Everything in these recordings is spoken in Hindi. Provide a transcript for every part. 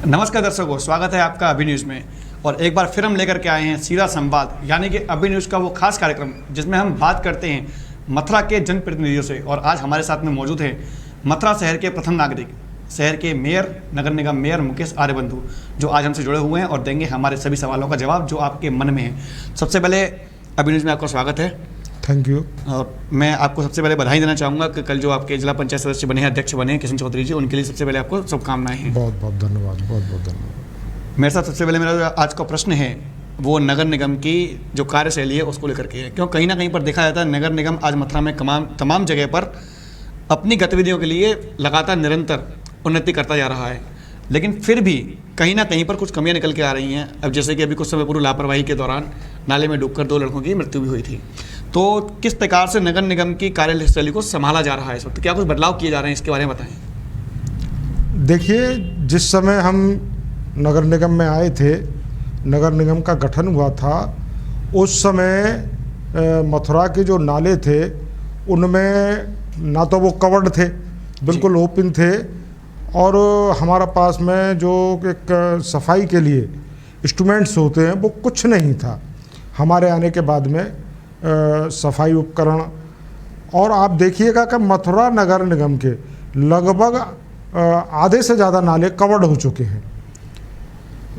नमस्कार दर्शकों, स्वागत है आपका अभी न्यूज़ में। और एक बार फिर हम लेकर के आए हैं सीधा संवाद, यानी कि अभी न्यूज़ का वो खास कार्यक्रम जिसमें हम बात करते हैं मथुरा के जनप्रतिनिधियों से। और आज हमारे साथ में मौजूद हैं मथुरा शहर के प्रथम नागरिक, शहर के मेयर, नगर निगम मेयर मुकेश आर्यबंधु, जो आज हमसे जुड़े हुए हैं और देंगे हमारे सभी सवालों का जवाब जो आपके मन में है। सबसे पहले अभी न्यूज़ में आपका स्वागत है। Thank you. और मैं आपको सबसे पहले बधाई देना चाहूँगा कि कल जो आपके जिला पंचायत सदस्य बने हैं, अध्यक्ष बने हैं किशन चौधरी जी, उनके लिए सबसे पहले आपको शुभकामनाएं हैं। बहुत बहुत धन्यवाद, बहुत बहुत धन्यवाद। मेरे साथ सबसे पहले मेरा जो आज का प्रश्न है वो नगर निगम की जो कार्यशैली है उसको लेकर के है। क्यों कहीं ना कहीं पर देखा जाता है नगर निगम आज मथुरा में तमाम जगह पर अपनी गतिविधियों के लिए लगातार निरंतर उन्नति करता जा रहा है, लेकिन फिर भी कहीं ना कहीं पर कुछ कमियां निकल के आ रही हैं। अब जैसे कि अभी कुछ समय पूर्व लापरवाही के दौरान नाले में डूबकर 2 लड़कों की मृत्यु भी हुई थी। तो किस प्रकार से नगर निगम की कार्यशैली को संभाला जा रहा है इस वक्त, क्या कुछ बदलाव किए जा रहे हैं, इसके बारे में बताएं। देखिए, जिस समय हम नगर निगम में आए थे, नगर निगम का गठन हुआ था, उस समय मथुरा के जो नाले थे उनमें ना तो वो कवर्ड थे, बिल्कुल ओपन थे, और हमारा पास में जो एक सफाई के लिए इंस्ट्रूमेंट्स होते हैं वो कुछ नहीं था। हमारे आने के बाद में सफाई उपकरण, और आप देखिएगा कि मथुरा नगर निगम के लगभग आधे से ज़्यादा नाले कवर्ड हो चुके हैं।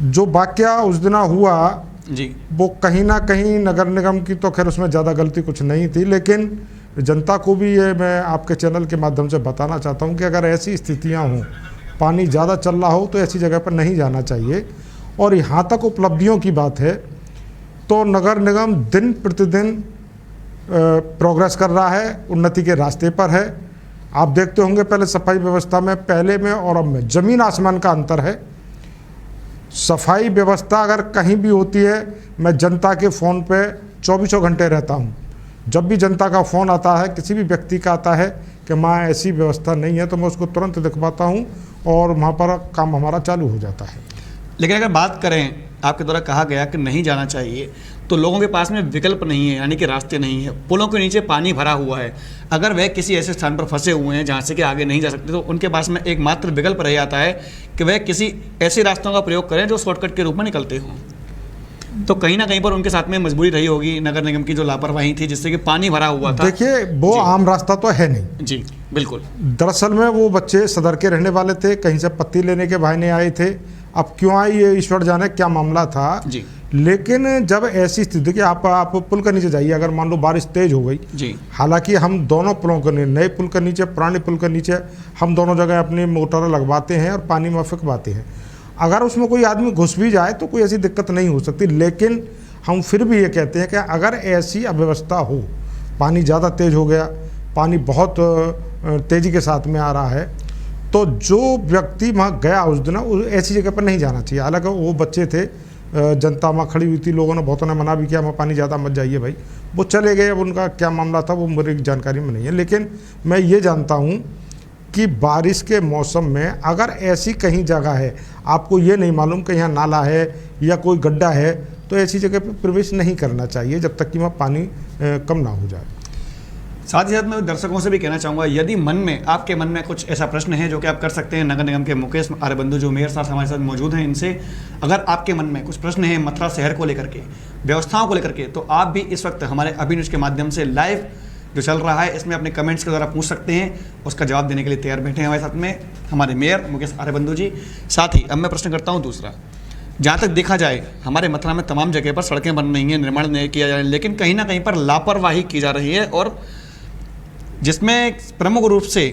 जो वाकया उस दिन हुआ जी, वो कहीं ना कहीं नगर निगम की तो खैर उसमें ज़्यादा गलती कुछ नहीं थी, लेकिन जनता को भी ये मैं आपके चैनल के माध्यम से बताना चाहता हूँ कि अगर ऐसी स्थितियाँ हों, पानी ज़्यादा चल रहा हो, तो ऐसी जगह पर नहीं जाना चाहिए। और यहाँ तक उपलब्धियों की बात है तो नगर निगम दिन प्रतिदिन प्रोग्रेस कर रहा है, उन्नति के रास्ते पर है। आप देखते होंगे पहले सफाई व्यवस्था में, पहले में और अब में ज़मीन आसमान का अंतर है। सफाई व्यवस्था अगर कहीं भी होती है, मैं जनता के फ़ोन पे 24 घंटे रहता हूँ। जब भी जनता का फ़ोन आता है, किसी भी व्यक्ति का आता है कि माँ ऐसी व्यवस्था नहीं है, तो मैं उसको तुरंत दिखवाता हूँ और वहाँ पर काम हमारा चालू हो जाता है। लेकिन अगर बात करें, आपके द्वारा कहा गया कि नहीं जाना चाहिए, तो लोगों के पास में विकल्प नहीं है, यानी कि रास्ते नहीं है। पुलों के नीचे पानी भरा हुआ है। अगर वह किसी ऐसे स्थान पर फंसे हुए हैं जहाँ से कि आगे नहीं जा सकते, तो उनके पास में एकमात्र विकल्प रह जाता है कि वह किसी ऐसे रास्तों का प्रयोग करें जो शॉर्टकट के रूप में निकलते हों। तो कहीं ना कहीं पर उनके साथ में मजबूरी रही होगी नगर निगम की जो लापरवाही थी, जिससे कि पानी भरा हुआ था। देखिए, वो आम रास्ता तो है नहीं जी, बिल्कुल। दरअसल में वो बच्चे सदर के रहने वाले थे, कहीं से पत्ती लेने के बहाने आए थे। अब क्यों आए ये ईश्वर जाने क्या मामला था जी। लेकिन जब ऐसी स्थिति कि आप पुल के नीचे जाइए, अगर मान लो बारिश तेज हो गई जी, हालांकि हम दोनों पुलों के नए पुल के नीचे, पुराने पुल के नीचे हम दोनों जगह अपनी मोटर लगवाते हैं और पानी में फेंकवाते हैं। अगर उसमें कोई आदमी घुस भी जाए तो कोई ऐसी दिक्कत नहीं हो सकती, लेकिन हम फिर भी ये कहते हैं कि अगर ऐसी अव्यवस्था हो, पानी ज़्यादा तेज़ हो गया, पानी बहुत तेज़ी के साथ में आ रहा है, तो जो व्यक्ति वहाँ गया उस दिन ऐसी जगह पर नहीं जाना चाहिए। हालांकि वो बच्चे थे, जनता वहाँ खड़ी हुई थी, लोगों ने बहुतों ने मना भी किया, वहाँ पानी ज़्यादा मत जाइए भाई। वो चले गए। अब उनका क्या मामला था वो मेरी जानकारी में नहीं है, लेकिन मैं ये जानता हूँ कि बारिश के मौसम में अगर ऐसी कहीं जगह है, आपको ये नहीं मालूम कि यहाँ नाला है या कोई गड्ढा है, तो ऐसी जगह पर प्रवेश नहीं करना चाहिए जब तक कि वहाँ पानी कम ना हो जाए। साथ ही साथ मैं दर्शकों से भी कहना चाहूँगा, यदि मन में आपके मन में कुछ ऐसा प्रश्न है जो कि आप कर सकते हैं नगर निगम के मुकेश आर्यबंधु जो मेयर साथ हमारे साथ मौजूद हैं, इनसे अगर आपके मन में कुछ प्रश्न है मथुरा शहर को लेकर के, व्यवस्थाओं को लेकर के, तो आप भी इस वक्त हमारे अभी न्यूज़ के माध्यम से लाइव जो चल रहा है इसमें अपने कमेंट्स के द्वारा पूछ सकते हैं। उसका जवाब देने के लिए तैयार बैठे हैं हमारे साथ में हमारे मेयर मुकेश आर्यबंधु जी। साथ ही अब मैं प्रश्न करता हूँ दूसरा, जहाँ तक देखा जाए हमारे मथुरा में तमाम जगह पर सड़कें बन रही हैं, निर्माण नहीं किया जा रहा है, लेकिन कहीं ना कहीं पर लापरवाही की जा रही है, और जिसमें प्रमुख रूप से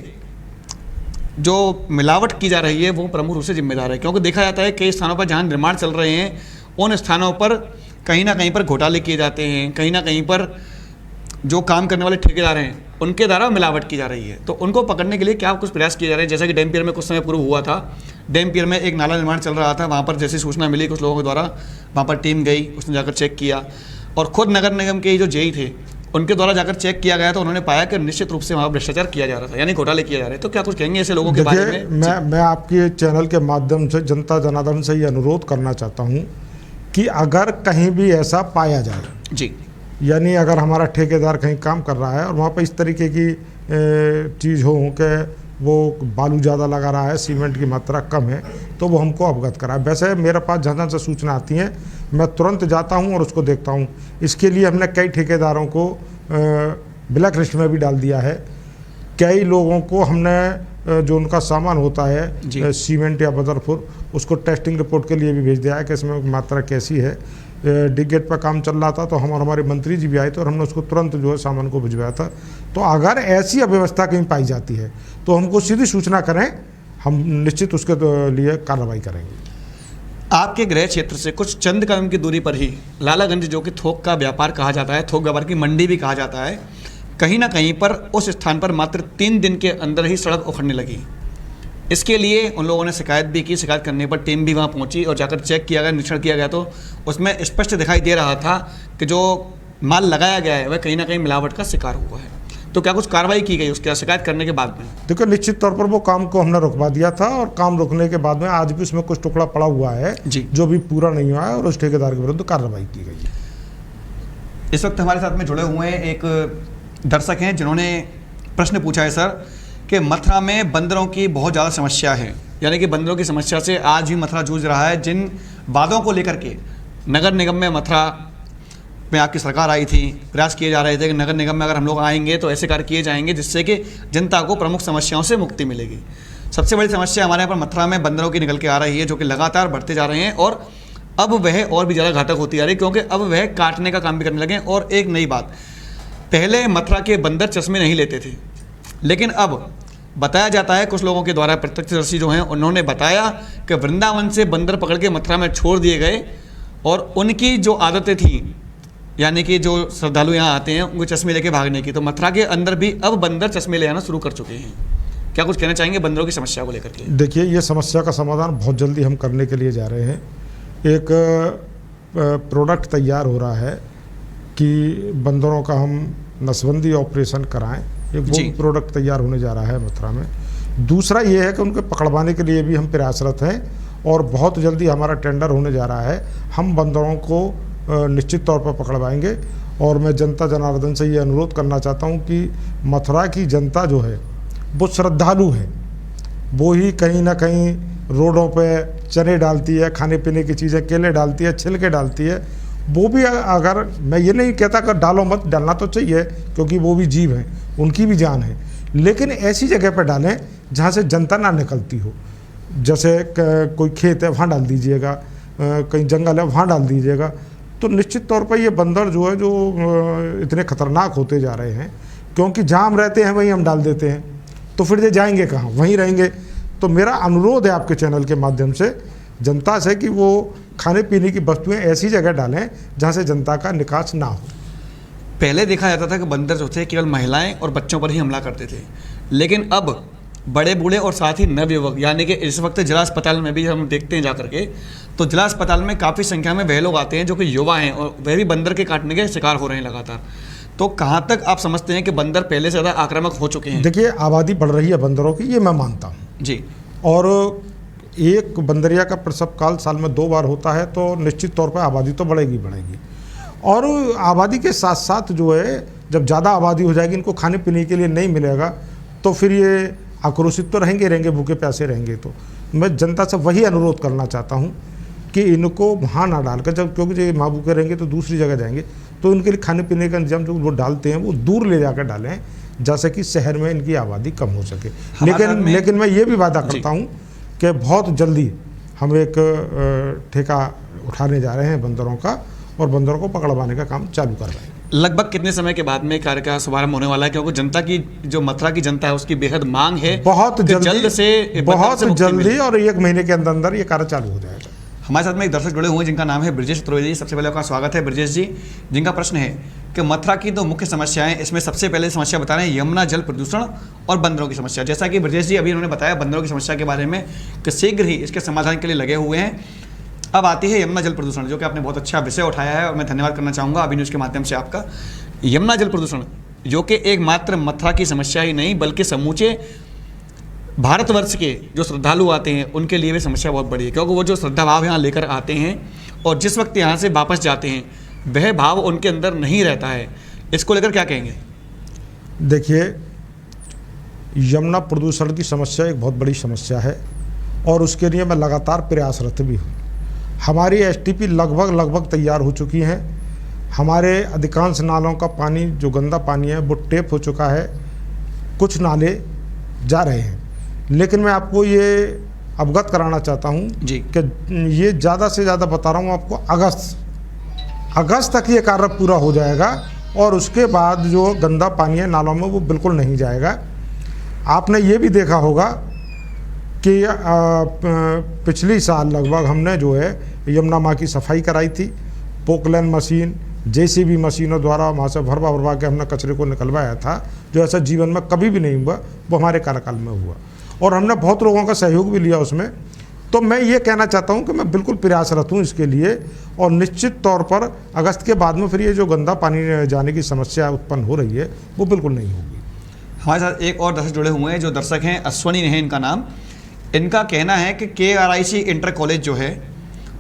जो मिलावट की जा रही है वो प्रमुख रूप से जिम्मेदार है। क्योंकि देखा जाता है कई स्थानों पर जहाँ निर्माण चल रहे हैं उन स्थानों पर कहीं ना कहीं पर घोटाले किए जाते हैं, कहीं ना कहीं पर जो काम करने वाले ठेकेदार हैं उनके द्वारा मिलावट की जा रही है। तो उनको पकड़ने के लिए क्या कुछ प्रयास किए जा रहे हैं? जैसे कि डैम पियर में कुछ समय पूर्व हुआ था, डैम पियर में एक नाला निर्माण चल रहा था, वहाँ पर जैसी सूचना मिली कुछ लोगों के द्वारा वहाँ पर टीम गई, उसने जाकर चेक किया, और खुद नगर निगम के जो जेई थे उनके द्वारा जाकर चेक किया गया तो उन्होंने पाया कि निश्चित रूप से वहाँ भ्रष्टाचार किया जा रहा था, यानी घोटाले किए जा रहे हैं। तो क्या कुछ कहेंगे ऐसे लोगों के बारे में? मैं आपके चैनल के माध्यम से जनता जनार्दन से ये अनुरोध करना चाहता हूँ कि अगर कहीं भी ऐसा पाया जाए जी, यानी अगर हमारा ठेकेदार कहीं काम कर रहा है और वहाँ पर इस तरीके की चीज़ हो कि वो बालू ज़्यादा लगा रहा है, सीमेंट की मात्रा कम है, तो वो हमको अवगत कराए। वैसे मेरे पास जहाँ से सूचना आती है मैं तुरंत जाता हूँ और उसको देखता हूँ। इसके लिए हमने कई ठेकेदारों को ब्लैक लिस्ट में भी डाल दिया है। कई लोगों को हमने जो उनका सामान होता है सीमेंट या बदरपुर, उसको टेस्टिंग रिपोर्ट के लिए भी भेज दिया है कि इसमें मात्रा कैसी है। डिगेट पर काम चल रहा था तो हमारे मंत्री जी भी आए थे और हमने उसको तुरंत जो है सामान को भिजवाया था। तो अगर ऐसी अव्यवस्था कहीं पाई जाती है तो हमको सीधी सूचना करें, हम निश्चित उसके लिए कार्रवाई करेंगे। आपके गृह क्षेत्र से कुछ चंद कदम की दूरी पर ही लालागंज, जो कि थोक का व्यापार कहा जाता है, थोक व्यापार की मंडी भी कहा जाता है, कहीं ना कहीं पर उस स्थान पर मात्र 3 दिन के अंदर ही सड़क उखड़ने लगी। इसके लिए उन लोगों ने शिकायत भी की। शिकायत करने पर टीम भी वहाँ पहुँची और जाकर चेक किया गया, निरीक्षण किया गया, तो उसमें स्पष्ट दिखाई दे रहा था कि जो माल लगाया गया है वह कहीं ना कहीं मिलावट का शिकार हुआ है। तो क्या कुछ कार्रवाई की गई उसके शिकायत करने के बाद में? देखो, निश्चित तौर पर वो काम को हमने रुकवा दिया था और काम रुकने के बाद में आज भी उसमें कुछ टुकड़ा पड़ा हुआ है जो भी पूरा नहीं हुआ है और उस ठेकेदार के विरुद्ध कार्रवाई की गई है। इस वक्त हमारे साथ में जुड़े हुए एक दर्शक हैं जिन्होंने प्रश्न पूछा है सर कि मथुरा में बंदरों की बहुत ज़्यादा समस्या है, यानी कि बंदरों की समस्या से आज भी मथुरा जूझ रहा है। जिन वादों को लेकर के नगर निगम में मथुरा में आपकी सरकार आई थी, प्रयास किए जा रहे थे कि नगर निगम में अगर हम लोग आएंगे तो ऐसे कार्य किए जाएंगे जिससे कि जनता को प्रमुख समस्याओं से मुक्ति मिलेगी। सबसे बड़ी समस्या हमारे यहाँ पर मथुरा में बंदरों की निकल के आ रही है, जो कि लगातार बढ़ते जा रहे हैं और अब वह और भी ज़्यादा घातक होती जा रही है, क्योंकि अब वह काटने का काम भी करने लगे हैं। और एक नई बात, पहले मथुरा के बंदर चश्मे नहीं लेते थे, लेकिन अब बताया जाता है, कुछ लोगों के द्वारा प्रत्यक्षदर्शी जो हैं उन्होंने बताया कि वृंदावन से बंदर पकड़ के मथुरा में छोड़ दिए गए और उनकी जो आदतें थी, यानी कि जो श्रद्धालु यहाँ आते हैं उनको चश्मे लेके भागने की, तो मथुरा के अंदर भी अब बंदर चश्मे ले आना शुरू कर चुके हैं। क्या कुछ कहना चाहेंगे बंदरों की समस्या को लेकर के? देखिए, ये समस्या का समाधान बहुत जल्दी हम करने के लिए जा रहे हैं। एक प्रोडक्ट तैयार हो रहा है कि बंदरों का हम नसबंदी ऑपरेशन कराएं, एक वो प्रोडक्ट तैयार होने जा रहा है मथुरा में। दूसरा ये है कि उनको पकड़वाने के लिए भी हम प्रयासरत हैं और बहुत जल्दी हमारा टेंडर होने जा रहा है। हम बंदरों को निश्चित तौर पर पकड़वाएंगे और मैं जनता जनार्दन से ये अनुरोध करना चाहता हूँ कि मथुरा की जनता जो है वो श्रद्धालु है, वो ही कहीं ना कहीं रोडों पे चने डालती है, खाने पीने की चीज़ें, केले डालती है, छिलके डालती है। वो भी, अगर मैं ये नहीं कहता कि डालो मत, डालना तो चाहिए क्योंकि वो भी जीव हैं, उनकी भी जान है, लेकिन ऐसी जगह पर डालें जहाँ से जनता ना निकलती हो। जैसे कोई खेत है वहाँ डाल दीजिएगा, कहीं जंगल है वहाँ डाल दीजिएगा। तो निश्चित तौर पर ये बंदर जो है, जो इतने खतरनाक होते जा रहे हैं, क्योंकि जहाँ हम रहते हैं वहीं हम डाल देते हैं, तो फिर ये जाएंगे कहाँ? वहीं रहेंगे। तो मेरा अनुरोध है आपके चैनल के माध्यम से जनता से कि वो खाने पीने की वस्तुएं ऐसी जगह डालें जहाँ से जनता का निकास ना हो। पहले देखा जाता था कि बंदर जो थे केवल महिलाएं और बच्चों पर ही हमला करते थे, लेकिन अब बड़े बूढ़े और साथ ही नवयुवक, यानी कि इस वक्त जिला अस्पताल में भी हम देखते हैं जाकर के, तो जिला अस्पताल में काफ़ी संख्या में वह लोग आते हैं जो कि युवा हैं और वह भी बंदर के काटने के शिकार हो रहे हैं लगातार। तो कहाँ तक आप समझते हैं कि बंदर पहले से ज़्यादा आक्रामक हो चुके हैं? देखिए, आबादी बढ़ रही है बंदरों की, ये मैं मानता हूँ जी। और एक बंदरिया का प्रसव काल साल में 2 बार होता है, तो निश्चित तौर पर आबादी तो बढ़ेगी। और आबादी के साथ साथ जो है, जब ज़्यादा आबादी हो जाएगी, इनको खाने पीने के लिए नहीं मिलेगा, तो फिर ये आक्रोशित तो रहेंगे, भूखे प्यासे रहेंगे। तो मैं जनता से वही अनुरोध करना चाहता हूँ कि इनको वहाँ ना डालकर, जब क्योंकि जो माँ भूखे रहेंगे तो दूसरी जगह जाएंगे, तो इनके लिए खाने पीने का इंतजाम जो वो डालते हैं वो दूर ले जाकर डालें, जैसे कि शहर में इनकी आबादी कम हो सके। लेकिन मैं ये भी वादा करता हूँ कि बहुत जल्दी हम एक ठेका उठाने जा रहे हैं बंदरों का और बंदरों को पकड़वाने का काम चालू कर रहे हैं। लगभग कितने समय के बाद में कार्य का शुभारंभ होने वाला है? क्योंकि जनता की, जो मथुरा की जनता है, उसकी बेहद मांग है बहुत जल्दी से, बहुत जल्दी, और 1 महीने के अंदर अंदर ये कार्य चालू हो जाएगा। हमारे साथ में एक दर्शक जुड़े हुए हैं जिनका नाम है ब्रजेश त्रिवेदी। सबसे पहले आपका स्वागत है ब्रजेश जी, जिनका प्रश्न है कि मथुरा की 2 मुख्य समस्याएं, इसमें सबसे पहले समस्या बता रहे हैं यमुना जल प्रदूषण और बंदरों की समस्या। जैसा कि ब्रजेश जी अभी उन्होंने बताया बंदरों की समस्या के बारे में कि शीघ्र ही इसके समाधान के लिए लगे हुए हैं। अब आती है यमुना जल प्रदूषण, जो कि आपने बहुत अच्छा विषय उठाया है और मैं धन्यवाद करना चाहूँगा अभी न्यूज़ के माध्यम से आपका। यमुना जल प्रदूषण जो कि एकमात्र मथुरा की समस्या ही नहीं बल्कि समूचे भारतवर्ष के जो श्रद्धालु आते हैं उनके लिए भी समस्या बहुत बड़ी है, क्योंकि वो जो श्रद्धा भाव यहाँ लेकर आते हैं और जिस वक्त यहाँ से वापस जाते हैं वह भाव उनके अंदर नहीं रहता है। इसको लेकर क्या कहेंगे? देखिए, यमुना प्रदूषण की समस्या एक बहुत बड़ी समस्या है और उसके लिए मैं लगातार प्रयासरत भी हूँ। हमारी एसटीपी लगभग तैयार हो चुकी हैं। हमारे अधिकांश नालों का पानी जो गंदा पानी है वो टेप हो चुका है, कुछ नाले जा रहे हैं। लेकिन मैं आपको ये अवगत कराना चाहता हूँ कि ये ज़्यादा से ज़्यादा बता रहा हूँ आपको, अगस्त तक ये कार्य पूरा हो जाएगा और उसके बाद जो गंदा पानी है नालों में वो बिल्कुल नहीं जाएगा। आपने ये भी देखा होगा कि पिछली साल लगभग हमने जो है यमुना माँ की सफाई कराई थी। पोकलैन मशीन, जेसीबी मशीनों द्वारा वहाँ से भरवा के हमने कचरे को निकलवाया था, जो ऐसा जीवन में कभी भी नहीं हुआ, वो हमारे कार्यकाल में हुआ और हमने बहुत लोगों का सहयोग भी लिया उसमें। तो मैं ये कहना चाहता हूँ कि मैं बिल्कुल प्रयासरत हूँ इसके लिए और निश्चित तौर पर अगस्त के बाद में फिर ये जो गंदा पानी जाने की समस्या उत्पन्न हो रही है वो बिल्कुल नहीं होगी। हमारे साथ एक और दर्शक जुड़े हुए हैं, जो दर्शक हैं अश्वनी है इनका नाम। इनका कहना है कि KRIC इंटर कॉलेज जो है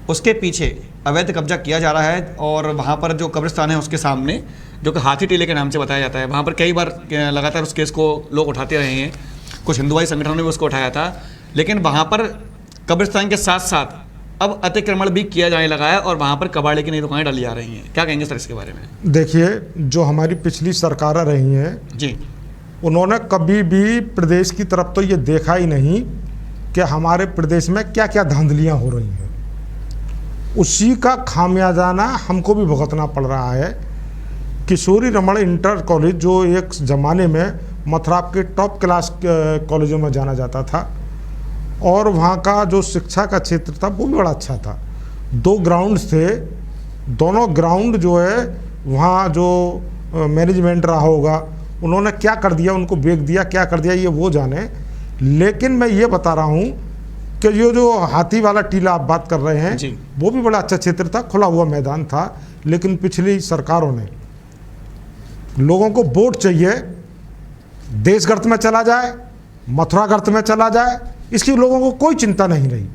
उसके पीछे अवैध कब्जा किया जा रहा है और वहाँ पर जो कब्रिस्तान है उसके सामने, जो कि हाथी टीले के नाम से बताया जाता है, वहाँ पर कई बार लगातार उस केस को लोग उठाते रहे हैं। कुछ हिंदुवादी संगठनों ने भी उसको उठाया था, लेकिन वहाँ पर कब्रिस्तान के साथ साथ अब अतिक्रमण भी किया जाने लगा है और वहाँ पर कबाड़े की नई दुकानें डाली जा रही हैं। क्या कहेंगे सर इसके बारे में? देखिए, जो हमारी पिछली सरकारें रही हैं जी, उन्होंने कभी भी प्रदेश की तरफ तो ये देखा ही नहीं कि हमारे प्रदेश में क्या क्या धांधलियाँ हो रही हैं। उसी का खामियाजाना हमको भी भुगतना पड़ रहा है। किशोरी रमन इंटर कॉलेज जो एक ज़माने में मथुरा के टॉप क्लास कॉलेजों में जाना जाता था और वहाँ का जो शिक्षा का क्षेत्र था वो भी बड़ा अच्छा था। 2 ग्राउंड्स थे, दोनों ग्राउंड जो है वहाँ जो मैनेजमेंट रहा होगा उन्होंने क्या कर दिया, उनको बेच दिया, क्या कर दिया ये वो जाने। लेकिन मैं ये बता रहा हूँ कि ये जो हाथी वाला टीला आप बात कर रहे हैं वो भी बड़ा अच्छा क्षेत्र था, खुला हुआ मैदान था। लेकिन पिछली सरकारों ने लोगों को वोट चाहिए, देश गर्त में चला जाए, मथुरा गर्त में चला जाए, इसकी लोगों को कोई चिंता नहीं रही।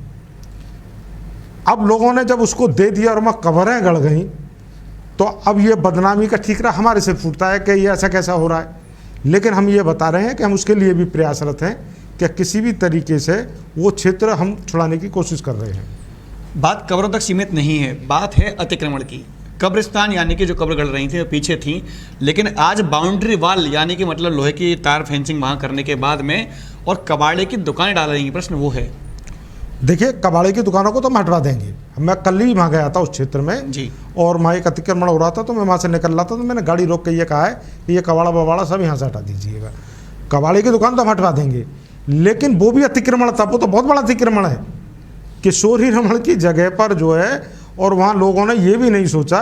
अब लोगों ने जब उसको दे दिया और वहाँ कब्रें गड़ गई तो अब ये बदनामी का ठीकरा हमारे से फूटता है कि ये ऐसा कैसा हो रहा है। लेकिन हम ये बता रहे हैं कि हम उसके लिए भी प्रयासरत हैं कि किसी भी तरीके से वो क्षेत्र हम छुड़ाने की कोशिश कर रहे हैं। बात कब्रों तक सीमित नहीं है, बात है अतिक्रमण की। कब्रिस्तान यानी कि जो कब्र गड़ रही थी वो पीछे थी, लेकिन आज बाउंड्री वाल यानी कि मतलब लोहे की तार फेंसिंग वहाँ करने के बाद में और कबाड़े की दुकानें डाल रही हैं। प्रश्न वो है, देखिए, कबाड़े की दुकानों को तो हम हटवा देंगे। मैं कल ही वहाँ गया था उस क्षेत्र में जी, और वहाँ एक अतिक्रमण हो रहा था तो मैं वहाँ से निकल रहा था तो मैंने गाड़ी रोक के ये कहा है कि ये कबाड़ा बबाड़ा सब यहाँ से हटा दीजिएगा। कबाड़े की दुकान तो हम हटवा देंगे, लेकिन वो भी अतिक्रमण था, वो तो बहुत बड़ा अतिक्रमण है। किशोरी रमन की जगह पर जो है, और वहाँ लोगों ने ये भी नहीं सोचा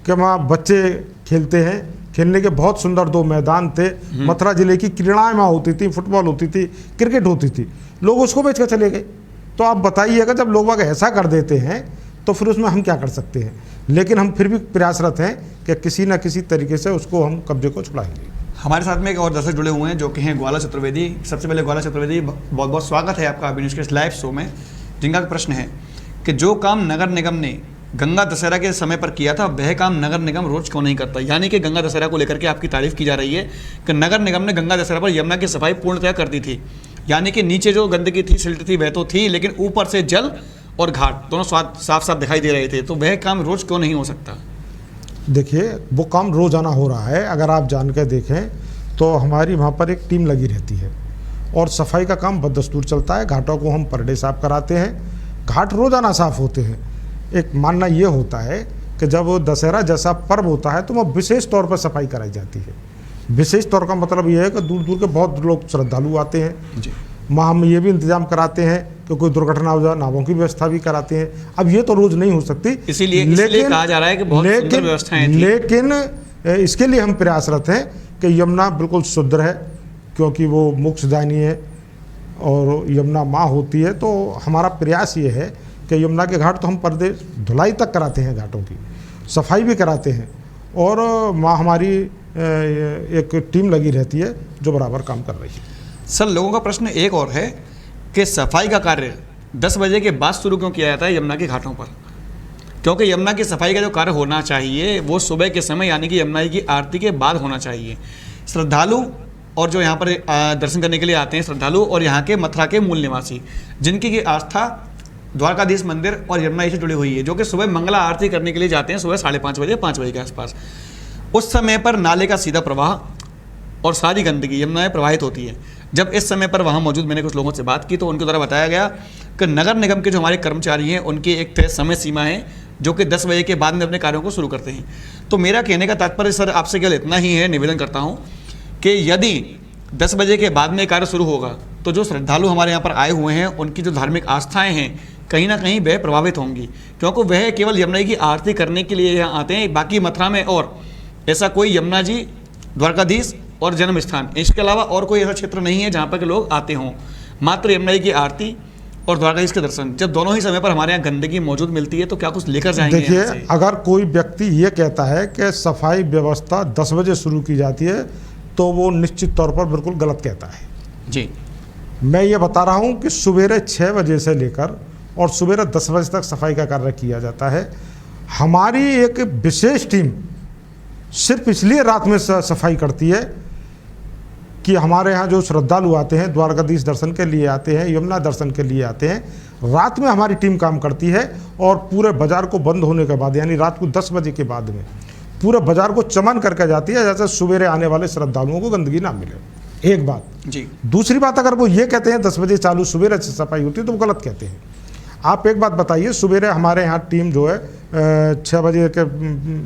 कि वहाँ बच्चे खेलते हैं, खेलने के बहुत सुंदर 2 मैदान थे। मथुरा जिले की क्रीड़ाएँ वहाँ होती थी, फुटबॉल होती थी, क्रिकेट होती थी, लोग उसको बेच कर चले गए। तो आप बताइएगा, जब लोग वहाँ ऐसा कर देते हैं तो फिर उसमें हम क्या कर सकते हैं। लेकिन हम फिर भी प्रयासरत हैं कि किसी न किसी तरीके से उसको हम कब्जे को छुड़ाएंगे। हमारे साथ में एक और दर्शक जुड़े हुए हैं जो कि हैं ग्वाला चतुर्वेदी। सबसे पहले ग्वाला चतुर्वेदी, बहुत बहुत स्वागत है आपका अभी न्यूज़ के लाइव शो में। जिनका प्रश्न है कि जो काम नगर निगम ने गंगा दशहरा के समय पर किया था वह काम नगर निगम रोज क्यों नहीं करता। यानी कि गंगा दशहरा को लेकर के आपकी तारीफ की जा रही है कि नगर निगम ने गंगा दशहरा पर यमुना की सफाई पूर्णतया कर दी थी। यानी कि नीचे जो गंदगी थी, सिल्ट थी, वह तो थी, लेकिन ऊपर से जल और घाट दोनों साफ साफ दिखाई दे रहे थे। तो वह काम रोज क्यों नहीं हो सकता? देखिए, वो काम रोजाना हो रहा है। अगर आप जान के देखें तो हमारी वहाँ पर एक टीम लगी रहती है और सफाई का काम बदस्तूर चलता है। घाटों को हम पर डे साफ कराते हैं, घाट रोजाना साफ होते हैं। एक मानना ये होता है कि जब दशहरा जैसा पर्व होता है तो वह विशेष तौर पर सफाई कराई जाती है। विशेष तौर का मतलब ये है कि दूर दूर के बहुत लोग श्रद्धालु आते हैं जी। वहाँ हम ये भी इंतजाम कराते हैं कि कोई दुर्घटना हो जाए, नावों की व्यवस्था भी कराते हैं। अब ये तो रोज नहीं हो सकती, इसीलिए कहा जा रहा है कि बहुत सुंदर व्यवस्थाएं थी। लेकिन इसके लिए हम प्रयासरत हैं कि यमुना बिल्कुल शुद्ध है, क्योंकि वो मोक्षदायिनी है और यमुना माँ होती है। तो हमारा प्रयास ये है कि यमुना के घाट तो हम पर्दे धुलाई तक कराते हैं, घाटों की सफाई भी कराते हैं और माँ हमारी एक टीम लगी रहती है जो बराबर काम कर रही है। सर, लोगों का प्रश्न एक और है कि सफाई का कार्य 10 बजे के बाद शुरू क्यों किया जाता है यमुना के घाटों पर? क्योंकि यमुना की सफाई का जो कार्य होना चाहिए वो सुबह के समय यानी कि यमुना की आरती के बाद होना चाहिए। श्रद्धालु और जो यहाँ पर दर्शन करने के लिए आते हैं श्रद्धालु और यहाँ के मथुरा के मूल निवासी, जिनकी की आस्था द्वारकाधीश मंदिर और यमुना से जुड़ी हुई है, जो कि सुबह मंगला आरती करने के लिए जाते हैं सुबह 5:30 बजे 5 बजे के आसपास। उस समय पर नाले का सीधा प्रवाह और सारी गंदगी यमुना में प्रवाहित होती है। जब इस समय पर वहाँ मौजूद मैंने कुछ लोगों से बात की तो उनके द्वारा बताया गया कि नगर निगम के जो हमारे कर्मचारी हैं उनकी एक तय समय सीमा है जो कि 10 बजे के बाद में अपने कार्यों को शुरू करते हैं। तो मेरा कहने का तात्पर्य सर आपसे केवल इतना ही है, निवेदन करता हूँ कि यदि 10 बजे के बाद में कार्य शुरू होगा तो जो श्रद्धालु हमारे यहाँ पर आए हुए हैं उनकी जो धार्मिक आस्थाएं हैं कहीं ना कहीं वह प्रभावित होंगी, क्योंकि वह केवल यमुना की आरती करने के लिए यहाँ आते हैं। बाकी मथुरा में और ऐसा कोई यमुना जी, द्वारकाधीश और जन्म स्थान, इसके अलावा और कोई ऐसा क्षेत्र नहीं है जहाँ पर के लोग आते हों। मात्र यमुना जी की आरती और द्वारकाधीश के दर्शन, जब दोनों ही समय पर हमारे यहाँ गंदगी मौजूद मिलती है तो क्या कुछ लेकर जाएंगे? देखिए, अगर कोई व्यक्ति ये कहता है कि सफाई व्यवस्था 10 बजे शुरू की जाती है तो वो निश्चित तौर पर बिल्कुल गलत कहता है जी। मैं ये बता रहा हूँ कि सवेरे 6 बजे से लेकर और सवेरे 10 बजे तक सफाई का कार्य किया जाता है। हमारी एक विशेष टीम सिर्फ इसलिए रात में सफाई करती है कि हमारे यहाँ जो श्रद्धालु आते हैं, द्वारकाधीश दर्शन के लिए आते हैं, यमुना दर्शन के लिए आते हैं, रात में हमारी टीम काम करती है और पूरे बाज़ार को बंद होने के बाद यानी रात को 10 बजे के बाद में पूरे बाज़ार को चमन करके जाती है, जैसे सवेरे आने वाले श्रद्धालुओं को गंदगी ना मिले। एक बात जी। दूसरी बात, अगर वो ये कहते हैं 10 बजे चालू सवेरे से सफाई होती है तो वो गलत कहते हैं। आप एक बात बताइए, सवेरे हमारे यहाँ टीम जो है 6 बजे के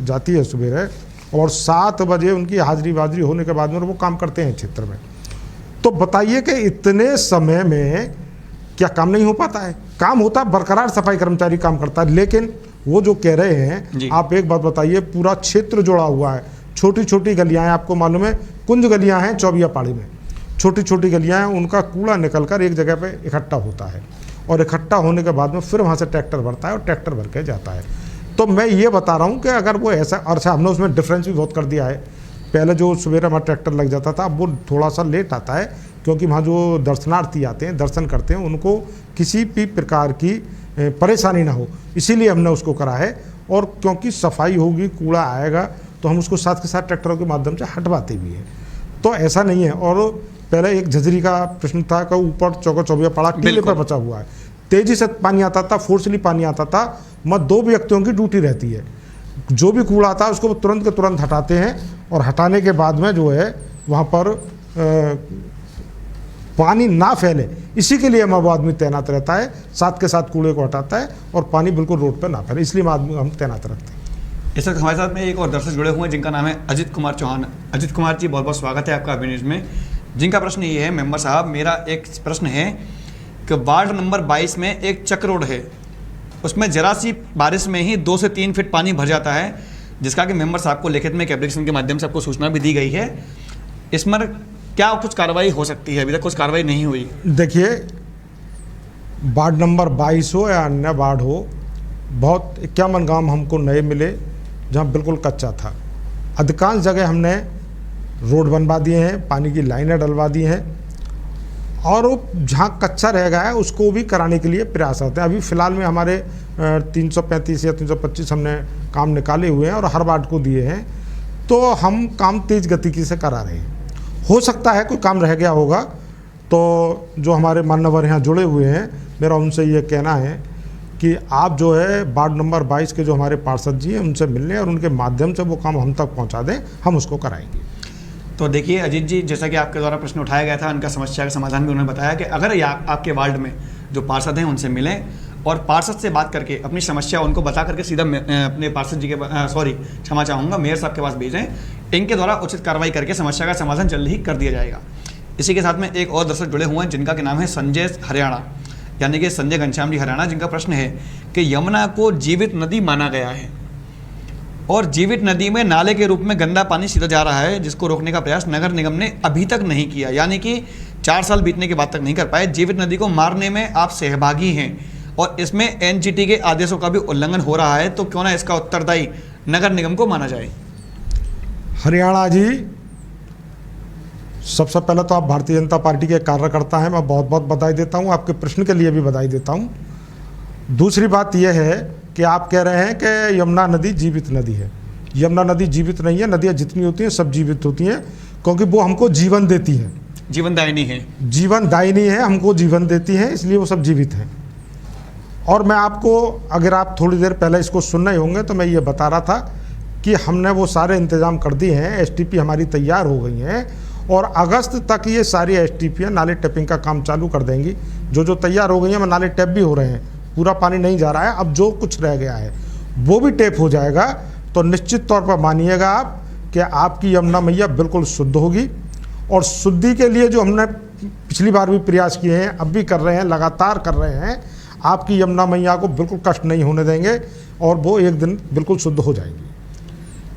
जाती है सवेरे और 7 बजे उनकी हाजिरी वाजिरी होने के बाद में वो काम करते हैं क्षेत्र में। तो बताइए कि इतने समय में क्या काम नहीं हो पाता है? काम होता है, बरकरार सफाई कर्मचारी काम करता है। लेकिन वो जो कह रहे हैं, आप एक बात बताइए, पूरा क्षेत्र जुड़ा हुआ है, छोटी छोटी गलियां हैं, आपको मालूम है कुंज गलियां हैं चौबिया पहाड़ी में, छोटी छोटी गलियां हैं, उनका कूड़ा निकल कर एक जगह पे इकट्ठा होता है और इकट्ठा होने के बाद में फिर वहाँ से ट्रैक्टर भरता है और ट्रैक्टर भर के जाता है। तो मैं ये बता रहा हूँ कि अगर वो ऐसा, अच्छा हमने उसमें डिफरेंस भी बहुत कर दिया है। पहले जो सवेरे हमारा ट्रैक्टर लग जाता था, अब वो थोड़ा सा लेट आता है क्योंकि वहाँ जो दर्शनार्थी आते हैं, दर्शन करते हैं, उनको किसी भी प्रकार की परेशानी ना हो, इसीलिए हमने उसको करा है। और क्योंकि सफाई होगी, कूड़ा आएगा तो हम उसको साथ के साथ ट्रैक्टरों के माध्यम से हटवाते भी हैं, तो ऐसा नहीं है। और पहले एक झजरी का प्रश्न था कि ऊपर चौबिया पड़ा टीले पर बचा हुआ है, तेजी से पानी आता था, फोर्सली पानी आता था, मत 2 व्यक्तियों की ड्यूटी रहती है, जो भी कूड़ा आता है उसको तुरंत के तुरंत हटाते हैं और हटाने के बाद में जो है वहाँ पर पानी ना फैले, इसी के लिए वो आदमी तैनात रहता है, साथ के साथ कूड़े को हटाता है और पानी बिल्कुल रोड पर ना फैले, इसलिए हम तैनात रखते हैं। इस वक्त हमारे साथ में एक और दर्शक जुड़े हुए हैं जिनका नाम है अजित कुमार चौहान। अजित कुमार जी, बहुत बहुत स्वागत है आपका अभी न्यूज़ में। जिनका प्रश्न ये है, मेंबर साहब मेरा एक प्रश्न है कि वार्ड नंबर 22 में एक चक रोड है, उसमें जरा सी बारिश में ही 2 से 3 फीट पानी भर जाता है, जिसका कि मेंबर साहब को लिखित में एक एप्लीकेशन के माध्यम से आपको सूचना भी दी गई है। इसमें क्या कुछ कार्रवाई हो सकती है? अभी तक कुछ कार्रवाई नहीं हुई। देखिए, वार्ड नंबर 22 हो या अन्य वार्ड हो, बहुत 51 गांव हमको नए मिले जहां बिल्कुल कच्चा था। अधिकांश जगह हमने रोड बनवा दिए हैं, पानी की लाइनें डलवा दी हैं और जहां कच्चा रह गया है उसको भी कराने के लिए प्रयास होते हैं। अभी फ़िलहाल में हमारे 335 या 325 हमने काम निकाले हुए हैं और हर वार्ड को दिए हैं, तो हम काम तेज़ गति से करा रहे हैं। हो सकता है कोई काम रह गया होगा, तो जो हमारे मान्यवर यहाँ जुड़े हुए हैं, मेरा उनसे ये कहना है कि आप जो है वार्ड नंबर 22 के जो हमारे पार्षद जी हैं उनसे मिलने और उनके माध्यम से वो काम हम तक पहुँचा दें, हम उसको कराएंगे। तो देखिए अजीत जी, जैसा कि आपके द्वारा प्रश्न उठाया गया था, उनका समस्या का समाधान भी उन्होंने बताया कि अगर आपके वार्ड में जो पार्षद हैं उनसे मिलें और पार्षद से बात करके अपनी समस्या उनको बता करके सीधा अपने पार्षद जी के क्षमा चाहूँगा, मेयर साहब के पास भेजें, इनके द्वारा उचित कार्रवाई करके समस्या का समाधान जल्द ही कर दिया जाएगा। इसी के साथ में एक और दर्शक जुड़े हुए हैं जिनका के नाम है संजय हरियाणा, यानी कि संजय घनश्याम जी हरियाणा, जिनका प्रश्न है कि यमुना को जीवित नदी माना गया है और जीवित नदी में नाले के रूप में गंदा पानी सीधा जा रहा है, जिसको रोकने का प्रयास नगर निगम ने अभी तक नहीं किया, यानी कि 4 साल बीतने के बाद तक नहीं कर पाए। जीवित नदी को मारने में आप सहभागी हैं और इसमें एनजीटी के आदेशों का भी उल्लंघन हो रहा है, तो क्यों ना इसका उत्तरदायी नगर निगम को माना जाए। हरियाणा जी, सबसे पहले तो आप भारतीय जनता पार्टी के कार्यकर्ता हैं, मैं बहुत बहुत बधाई देता हूं, आपके प्रश्न के लिए भी बधाई देता हूं। दूसरी बात यह है कि आप कह रहे हैं कि यमुना नदी जीवित नदी है। यमुना नदी जीवित नहीं है, नदियाँ जितनी होती हैं सब जीवित होती हैं। क्योंकि वो हमको जीवन देती हैं, जीवनदायिनी है। जीवनदायिनी है, हमको जीवन देती हैं, इसलिए वो सब जीवित हैं। और मैं आपको, अगर आप थोड़ी देर पहले इसको सुन रहे होंगे तो मैं ये बता रहा था कि हमने वो सारे इंतज़ाम कर दिए हैं, एसटीपी हमारी तैयार हो गई हैं और अगस्त तक ये सारी एसटीपी नाले टैपिंग का काम चालू कर देंगी। जो तैयार हो गई हैं, नाले टैप भी हो रहे हैं, पूरा पानी नहीं जा रहा है, अब जो कुछ रह गया है वो भी टैप हो जाएगा। तो निश्चित तौर पर मानिएगा आप कि आपकी यमुना मैया बिल्कुल शुद्ध होगी। और शुद्धि के लिए जो हमने पिछली बार भी प्रयास किए हैं, अब भी कर रहे हैं, लगातार कर रहे हैं, आपकी यमुना मैया को बिल्कुल कष्ट नहीं होने देंगे और वो एक दिन बिल्कुल शुद्ध हो जाएगी।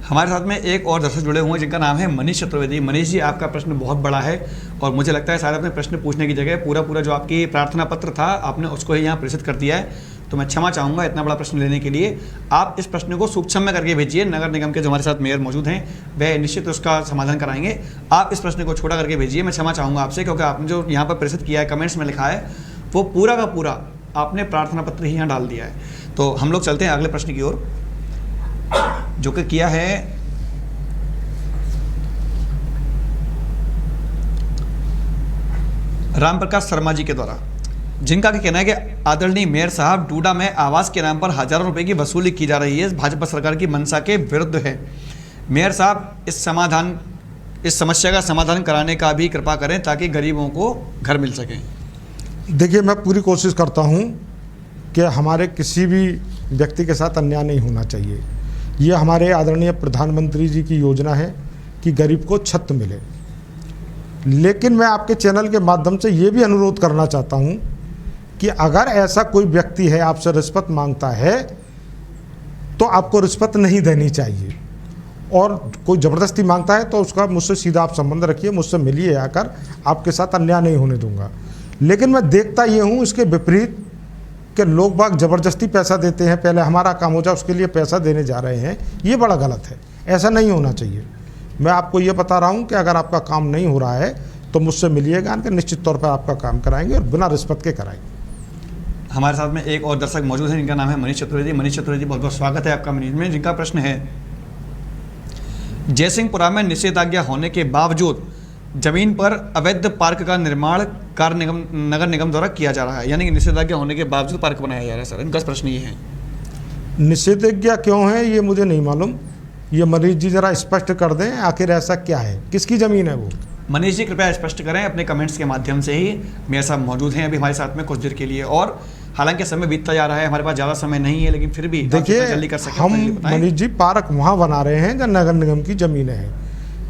हमारे साथ में एक और दर्शक जुड़े हुए हैं जिनका नाम है मनीष चतुर्वेदी। मनीष जी, आपका प्रश्न बहुत बड़ा है और मुझे लगता है शायद अपने प्रश्न पूछने की जगह पूरा जो आपकी प्रार्थना पत्र था आपने उसको ही यहाँ प्रेषित कर दिया है, तो मैं क्षमा चाहूँगा इतना बड़ा प्रश्न लेने के लिए। आप इस प्रश्न को सूक्ष्म में करके भेजिए, नगर निगम के जो हमारे साथ मेयर मौजूद हैं वह निश्चित उसका समाधान कराएंगे। आप इस प्रश्न को छोटा करके भेजिए, मैं क्षमा चाहूँगा आपसे, क्योंकि आपने जो यहाँ पर प्रेषित किया है, कमेंट्स में लिखा है, वो पूरा का पूरा आपने प्रार्थना पत्र ही यहाँ डाल दिया है। तो हम लोग चलते हैं अगले प्रश्न की ओर, जो कि किया है राम प्रकाश शर्मा जी के द्वारा, जिनका कहना है कि आदरणीय मेयर साहब, डूडा में आवास के नाम पर हजारों रुपए की वसूली की जा रही है, भाजपा सरकार की मंशा के विरुद्ध है। मेयर साहब, इस समस्या का समाधान कराने का भी कृपा करें ताकि गरीबों को घर मिल सके। देखिए, मैं पूरी कोशिश करता हूँ कि हमारे किसी भी व्यक्ति के साथ अन्याय नहीं होना चाहिए। ये हमारे आदरणीय प्रधानमंत्री जी की योजना है कि गरीब को छत मिले। लेकिन मैं आपके चैनल के माध्यम से ये भी अनुरोध करना चाहता हूँ कि अगर ऐसा कोई व्यक्ति है आपसे रिश्वत मांगता है तो आपको रिश्वत नहीं देनी चाहिए, और कोई ज़बरदस्ती मांगता है तो उसका मुझसे सीधा आप संबंध रखिए, मुझसे मिलिए आकर, आपके साथ अन्याय नहीं होने दूंगा। लेकिन मैं देखता ये हूँ इसके विपरीत कि लोग बाग ज़बरदस्ती पैसा देते हैं, पहले हमारा काम हो जाए उसके लिए पैसा देने जा रहे हैं, ये बड़ा गलत है, ऐसा नहीं होना चाहिए। मैं आपको ये बता रहा हूँ कि अगर आपका काम नहीं हो रहा है तो मुझसे मिलिएगा, निश्चित तौर पर आपका काम कराएंगे और बिना रिश्वत के कराएंगे। हमारे साथ में एक और दर्शक मौजूद है जिनका नाम है मनीष चतुर्वेदी। मनीष चतुर्वेदी, बहुत बहुत स्वागत है आपका मनीष में। जिनका प्रश्न है, जयसिंहपुरा में निषेधाज्ञा होने के बावजूद जमीन पर अवैध पार्क का निर्माण नगर निगम द्वारा किया जा रहा है, यानी कि निषेधाज्ञा होने के बावजूद पार्क बनाया जा रहा है। सर, इनका प्रश्न ये है, निषेधाज्ञा क्यों है ये मुझे नहीं मालूम, ये मनीष जी जरा स्पष्ट कर दें, आखिर ऐसा क्या है, किसकी ज़मीन है वो? मनीष जी कृपया स्पष्ट करें अपने कमेंट्स के माध्यम से ही। मेयर साहब मौजूद हैं अभी हमारे साथ में कुछ देर के लिए, और हालांकि समय बीतता जा रहा है, हमारे पास ज़्यादा समय नहीं है, लेकिन फिर भी देखिए, जल्दी कर सकें। हम मनीष जी पार्क वहाँ बना रहे हैं जहाँ नगर निगम की ज़मीनें हैं,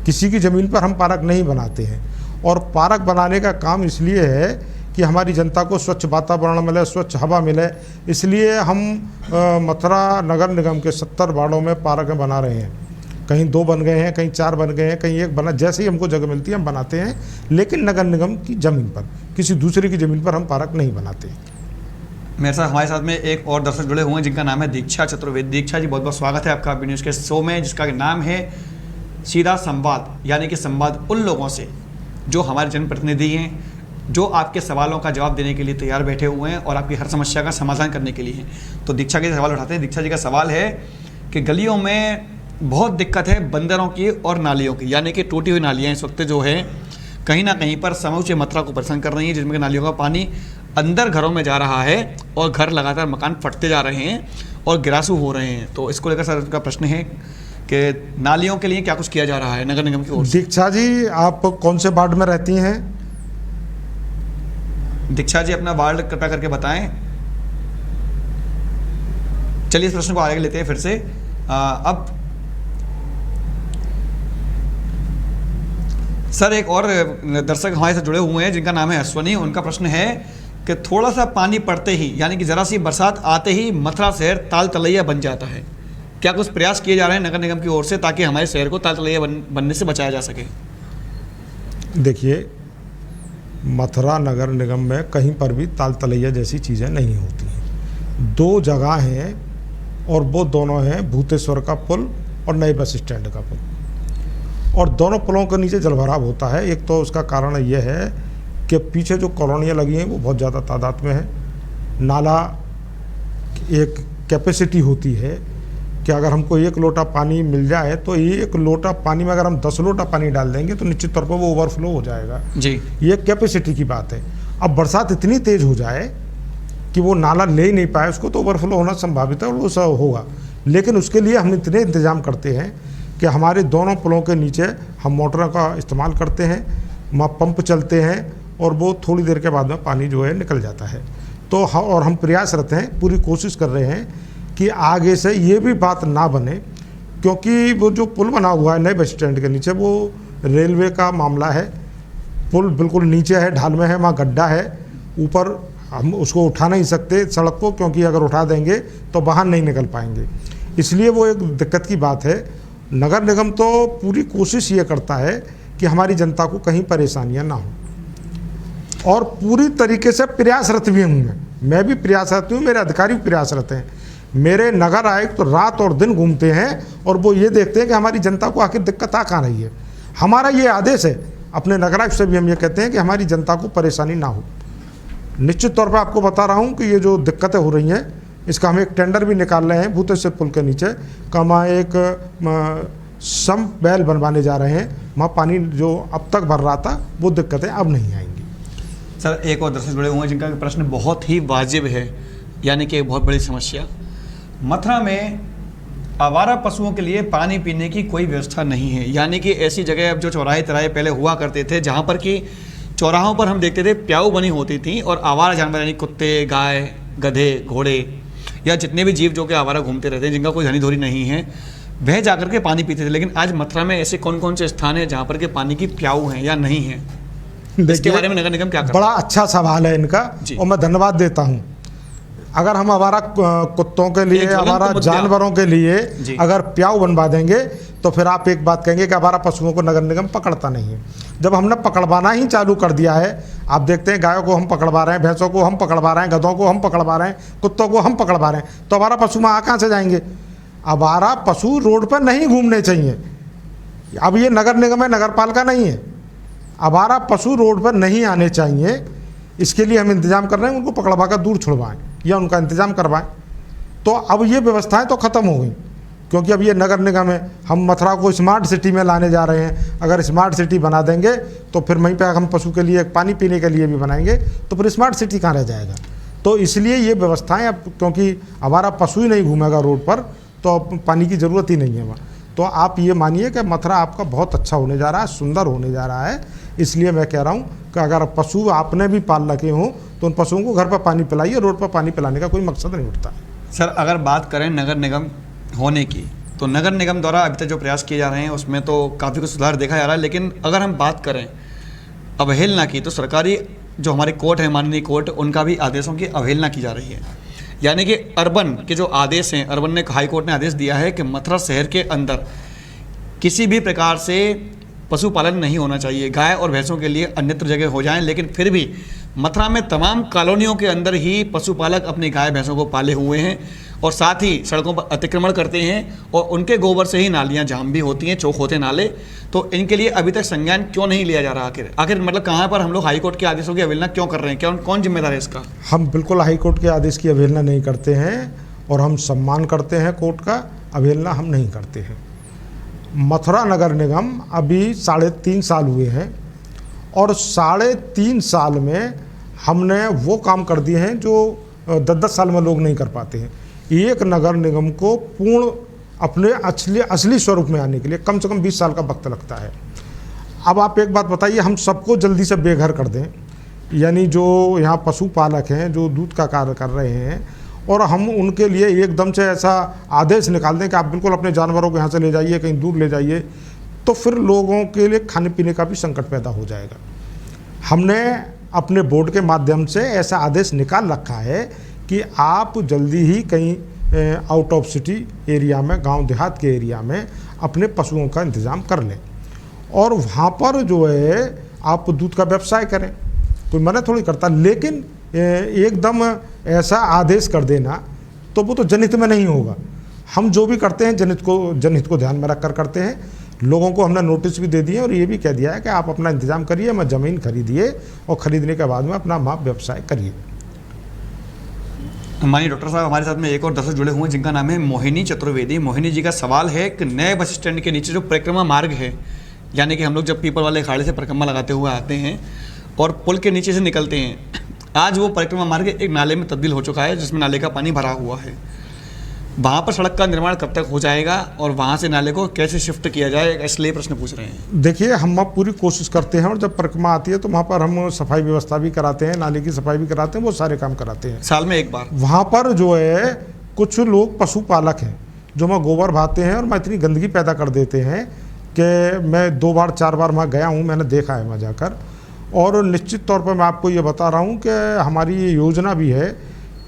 किसी की ज़मीन पर हम पार्क नहीं बनाते हैं। और पार्क बनाने का काम इसलिए है कि हमारी जनता को स्वच्छ वातावरण मिले, स्वच्छ हवा मिले, इसलिए हम मथुरा नगर निगम के 70 वार्डों में पार्क बना रहे हैं। कहीं 2 बन गए हैं, कहीं 4 बन गए हैं, कहीं 1 बना, जैसे ही हमको जगह मिलती है हम बनाते हैं, लेकिन नगर निगम की ज़मीन पर, किसी दूसरे की ज़मीन पर हम पार्क नहीं बनाते। मेरे साथ हमारे साथ में एक और दर्शक जुड़े हुए हैं जिनका नाम है दीक्षा चतुर्वेदी। दीक्षा जी, बहुत बहुत स्वागत है आपका न्यूज़ के शो में, जिसका नाम है सीधा संवाद, यानी कि संवाद उन लोगों से जो हमारे जनप्रतिनिधि हैं, जो आपके सवालों का जवाब देने के लिए तैयार बैठे हुए हैं और आपकी हर समस्या का समाधान करने के लिए हैं। तो दीक्षा के सवाल उठाते हैं। दीक्षा जी का सवाल है कि गलियों में बहुत दिक्कत है बंदरों की और नालियों की, यानी कि टूटी हुई नालियाँ इस वक्त जो है कहीं ना कहीं पर समूचे मथुरा को परेशान कर रही हैं, जिसमें नालियों का पानी अंदर घरों में जा रहा है और घर लगातार मकान फटते जा रहे हैं और गिरासू हो रहे हैं। तो इसको लेकर सर का प्रश्न है कि नालियों के लिए क्या कुछ किया जा रहा है नगर निगम की ओर से? दीक्षा जी, आप कौन से वार्ड में रहती हैं? दीक्षा जी, अपना वार्ड कृपया करके बताएं। चलिए इस प्रश्न को आगे लेते हैं फिर से। अब सर, एक और दर्शक हमारे साथ जुड़े हुए हैं जिनका नाम है अश्वनी। उनका प्रश्न है कि थोड़ा सा पानी पड़ते ही, यानी कि ज़रा सी बरसात आते ही मथुरा शहर ताल तलैया बन जाता है। क्या कुछ प्रयास किए जा रहे हैं नगर निगम की ओर से ताकि हमारे शहर को ताल तलैया बनने से बचाया जा सके? देखिए, मथुरा नगर निगम में कहीं पर भी ताल तलैया जैसी चीज़ें नहीं होती हैं। 2 जगह हैं और वो दोनों हैं भूतेश्वर का पुल और नए बस स्टैंड का पुल, और दोनों पुलों के नीचे जलभराव होता है। एक तो उसका कारण यह है कि पीछे जो कॉलोनियाँ लगी हैं वो बहुत ज़्यादा तादाद में है। नाला एक कैपेसिटी होती है कि अगर हमको 1 लोटा पानी मिल जाए तो 1 लोटा पानी में अगर हम 10 लोटा पानी डाल देंगे तो निश्चित तौर पर वो ओवरफ्लो हो जाएगा जी। ये कैपेसिटी की बात है। अब बरसात इतनी तेज़ हो जाए कि वो नाला ले ही नहीं पाए, उसको तो ओवरफ्लो होना संभावित है और वो सब होगा। लेकिन उसके लिए हम इतने इंतजाम करते हैं कि हमारे दोनों पुलों के नीचे हम मोटरों का इस्तेमाल करते हैं, वहाँ पंप चलते हैं और वो थोड़ी देर के बाद में पानी जो है निकल जाता है। तो और हम प्रयासरत हैं, पूरी कोशिश कर रहे हैं कि आगे से ये भी बात ना बने, क्योंकि वो जो पुल बना हुआ है नए बस स्टैंड के नीचे वो रेलवे का मामला है। पुल बिल्कुल नीचे है, ढाल में है, वहाँ गड्ढा है, ऊपर हम उसको उठा नहीं सकते सड़क को, क्योंकि अगर उठा देंगे तो बाहर नहीं निकल पाएंगे, इसलिए वो एक दिक्कत की बात है। नगर निगम तो पूरी कोशिश ये करता है कि हमारी जनता को कहीं परेशानियां ना हो और पूरी तरीके से प्रयासरत भी हूँ मैं भी प्रयासरत हूँ, मेरे अधिकारी भी प्रयासरत हैं। मेरे नगर आयुक्त तो रात और दिन घूमते हैं और वो ये देखते हैं कि हमारी जनता को आखिर दिक्कत आ कहाँ रही है। हमारा ये आदेश है, अपने नगर आयुक्त से भी हम ये कहते हैं कि हमारी जनता को परेशानी ना हो। निश्चित तौर पर आपको बता रहा हूँ कि ये जो दिक्कतें हो रही हैं इसका हम एक टेंडर भी निकाल रहे हैं भूतेश्वर पुल के नीचे कमा एक सम्प बैल बनवाने जा रहे हैं, वहाँ पानी जो अब तक भर रहा था वो दिक्कतें अब नहीं आएंगी। सर एक और दर्शक जुड़े हुए हैं जिनका प्रश्न बहुत ही वाजिब है, यानी कि एक बहुत बड़ी समस्या। मथुरा में आवारा पशुओं के लिए पानी पीने की कोई व्यवस्था नहीं है, यानी कि ऐसी जगह अब जो चौराहे तिराहे पहले हुआ करते थे जहाँ पर कि चौराहों पर हम देखते थे प्याऊ बनी होती थी और आवारा जानवर यानी कुत्ते, गाय, गधे, घोड़े या जितने भी जीव जो कि आवारा घूमते रहते हैं जिनका कोई धनी धोरी नहीं है वह जाकर के पानी पीते थे। लेकिन आज मथुरा में ऐसे कौन कौन से स्थान हैं जहाँ पर के पानी की प्याऊ हैं या नहीं है, इसके बारे में नगर निगम क्या करता है? बड़ा अच्छा सवाल है इनका और मैं धन्यवाद देता हूँ। अगर हम हमारा कुत्तों के लिए, हमारा जानवरों के लिए अगर प्याऊ बनवा देंगे तो फिर आप एक बात कहेंगे कि हमारा पशुओं को नगर निगम पकड़ता नहीं है। जब हमने पकड़वाना ही चालू कर दिया है, आप देखते हैं गायों को हम पकड़वा रहे हैं, भैंसों को हम पकड़वा रहे हैं, गधों को हम पकड़वा रहे हैं, कुत्तों को हम पकड़वा रहे हैं, तो हमारा पशु वहाँ कहाँ से जाएंगे? हमारा पशु रोड पर नहीं घूमने चाहिए। अब ये नगर निगम है, नगर पालिका नहीं है। हमारा पशु रोड पर नहीं आने चाहिए, इसके लिए हम इंतजाम कर रहे हैं, उनको पकड़वा कर दूर छुड़वाएं या उनका इंतजाम करवाएं। तो अब ये व्यवस्थाएं तो ख़त्म हो गई, क्योंकि अब ये नगर निगम है। हम मथुरा को स्मार्ट सिटी में लाने जा रहे हैं। अगर स्मार्ट सिटी बना देंगे तो फिर वहीं पे हम पशु के लिए पानी पीने के लिए भी बनाएंगे, तो फिर स्मार्ट सिटी कहाँ रह जाएगा। तो इसलिए ये व्यवस्थाएं अब, क्योंकि हमारा पशु ही नहीं घूमेगा रोड पर तो पानी की ज़रूरत ही नहीं है वहाँ। तो आप ये मानिए कि मथुरा आपका बहुत अच्छा होने जा रहा है, सुंदर होने जा रहा है। इसलिए मैं कह रहा हूँ कि अगर पशु आपने भी पाल रखे हों तो उन पशुओं को घर पर पानी पिलाइए, रोड पर पानी पिलाने का कोई मकसद नहीं उठता। सर अगर बात करें नगर निगम होने की, तो नगर निगम द्वारा अभी तक जो प्रयास किए जा रहे हैं उसमें तो काफ़ी कुछ सुधार देखा जा रहा है। लेकिन अगर हम बात करें अवहेलना की, तो सरकारी जो हमारे कोर्ट है, माननीय कोर्ट, उनका भी आदेशों की अवहेलना की जा रही है। यानी कि अर्बन के जो आदेश हैं, अर्बन ने, हाई कोर्ट ने आदेश दिया है कि मथुरा शहर के अंदर किसी भी प्रकार से पशुपालन नहीं होना चाहिए। गाय और भैंसों के लिए अन्यत्र जगह हो जाएं, लेकिन फिर भी मथुरा में तमाम कॉलोनियों के अंदर ही पशुपालक अपनी गाय भैंसों को पाले हुए हैं और साथ ही सड़कों पर अतिक्रमण करते हैं और उनके गोबर से ही नालियां जाम भी होती हैं, चौक होते नाले। तो इनके लिए अभी तक संज्ञान क्यों नहीं लिया जा रहा? आखिर मतलब कहाँ पर हम लोग हाई कोर्ट के आदेशों की अवहेलना क्यों कर रहे हैं? कौन जिम्मेदार है इसका? हम बिल्कुल हाई कोर्ट के आदेश की अवहेलना नहीं करते हैं और हम सम्मान करते हैं कोर्ट का, अवहेलना हम नहीं करते हैं। मथुरा नगर निगम अभी 3.5 साल हुए हैं और 3.5 साल में हमने वो काम कर दिए हैं जो 10-10 साल में लोग नहीं कर पाते हैं। एक नगर निगम को पूर्ण अपने असली स्वरूप में आने के लिए कम से कम 20 साल का वक्त लगता है। अब आप एक बात बताइए, हम सबको जल्दी से बेघर कर दें, यानी जो यहाँ पशुपालक हैं जो दूध का कार्य कर रहे हैं, और हम उनके लिए एकदम से ऐसा आदेश निकाल दें कि आप बिल्कुल अपने जानवरों को यहाँ से ले जाइए, कहीं दूर ले जाइए, तो फिर लोगों के लिए खाने पीने का भी संकट पैदा हो जाएगा। हमने अपने बोर्ड के माध्यम से ऐसा आदेश निकाल रखा है कि आप जल्दी ही कहीं आउट ऑफ सिटी एरिया में, गांव देहात के एरिया में अपने पशुओं का इंतज़ाम कर लें और वहाँ पर जो है आप दूध का व्यवसाय करें, कोई मना थोड़ी करता। लेकिन एकदम ऐसा आदेश कर देना तो वो तो जनहित में नहीं होगा। हम जो भी करते हैं जनहित को ध्यान में रखकर करते हैं। लोगों को हमने नोटिस भी दे दिए और ये भी कह दिया है कि आप अपना इंतजाम करिए, मैं ज़मीन खरीदिए और ख़रीदने के बाद में अपना वहाँ व्यवसाय करिए। माननीय डॉक्टर साहब, हमारे साथ में एक और दर्शक जुड़े हुए हैं जिनका नाम है मोहिनी चतुर्वेदी। मोहिनी जी का सवाल है कि नए बस स्टैंड के नीचे जो परिक्रमा मार्ग है, यानी कि हम लोग जब पीपल वाले अखाड़े से परिक्रमा लगाते हुए आते हैं और पुल के नीचे से निकलते हैं, आज वो परिक्रमा मार्ग एक नाले में तब्दील हो चुका है जिसमें नाले का पानी भरा हुआ है। वहाँ पर सड़क का निर्माण कब तक हो जाएगा और वहाँ से नाले को कैसे शिफ्ट किया जाए, इसलिए प्रश्न पूछ रहे हैं। देखिए, हम अब पूरी कोशिश करते हैं और जब परिक्रमा आती है तो वहाँ पर हम सफाई व्यवस्था भी कराते हैं, नाले की सफाई भी कराते हैं, वो सारे काम कराते हैं साल में एक बार। वहाँ पर जो है कुछ लोग पशुपालक हैं जो वहाँ गोबर बहाते हैं और वहाँ इतनी गंदगी पैदा कर देते हैं कि मैं 2 बार 4 बार वहाँ गया हूँ, मैंने देखा है वहाँ जाकर। और निश्चित तौर पर मैं आपको ये बता रहा हूँ कि हमारी ये योजना भी है